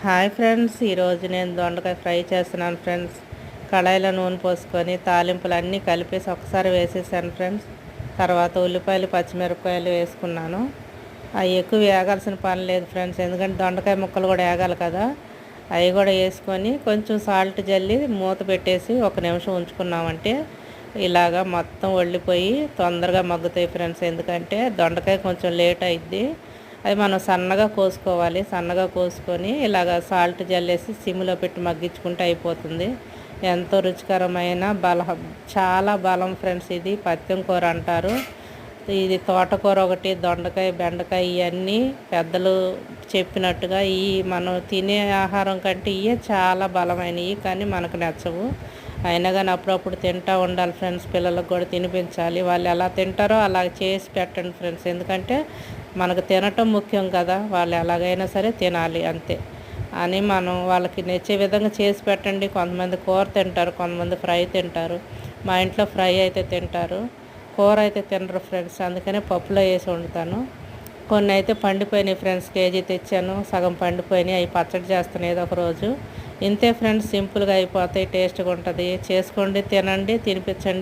Hi friends, ఈరోజు నేను దొండకాయ ఫ్రై చేస్తున్నాను ఫ్రెండ్స్. కళాయిలో నూనె పోసుకొని తాలింపులు అన్నీ కలిపేసి ఒకసారి వేసేసాను ఫ్రెండ్స్. తర్వాత ఉల్లిపాయలు పచ్చిమిరపకాయలు వేసుకున్నాను. అవి ఎక్కువ వేగాల్సిన పని లేదు ఫ్రెండ్స్, ఎందుకంటే దొండకాయ ముక్కలు కూడా వేగాలి కదా. అవి కూడా వేసుకొని కొంచెం సాల్ట్ జల్లి మూత పెట్టేసి 1 నిమిషం ఉంచుకున్నామంటే ఇలాగా మొత్తం ఒళ్ళిపోయి తొందరగా మగ్గుతాయి ఫ్రెండ్స్. ఎందుకంటే దొండకాయ కొంచెం లేట్ అయిద్ది. అది మనం సన్నగా కోసుకోవాలి. సన్నగా కోసుకొని ఇలాగ సాల్ట్ జల్లేసి సిమ్లో పెట్టి మగ్గించుకుంటే అయిపోతుంది. ఎంతో రుచికరమైన చాలా బలం ఫ్రెండ్స్. ఇది పత్యం కూర అంటారు. ఇది తోటకూర ఒకటి, దొండకాయ, బెండకాయ ఇవన్నీ పెద్దలు చెప్పినట్టుగా ఈ మనం తినే ఆహారం కంటే ఇవే చాలా బలమైనవి, కానీ మనకు నచ్చవు. అయినా కానీ అప్పుడప్పుడు తింటూ ఉండాలి ఫ్రెండ్స్. పిల్లలకు కూడా తినిపించాలి. వాళ్ళు ఎలా తింటారో అలా చేసి పెట్టండి ఫ్రెండ్స్. ఎందుకంటే మనకు తినటం ముఖ్యం కదా. వాళ్ళు ఎలాగైనా సరే తినాలి అంతే అని మనం వాళ్ళకి నచ్చే విధంగా చేసి పెట్టండి. కొంతమంది కూర తింటారు, కొంతమంది ఫ్రై తింటారు. మా ఇంట్లో ఫ్రై అయితే తింటారు, కూర అయితే తినరు ఫ్రెండ్స్. అందుకనే పప్పులో వేసి వండుతాను. కొన్ని అయితే పండిపోయినాయి ఫ్రెండ్స్. కేజీ తెచ్చాను, సగం పండిపోయినాయి. అవి పచ్చడి చేస్తాను ఏదో ఒక రోజు. ఇంతే ఫ్రెండ్స్, సింపుల్గా అయిపోతాయి, టేస్ట్గా ఉంటుంది. చేసుకోండి, తినండి, తినిపించండి.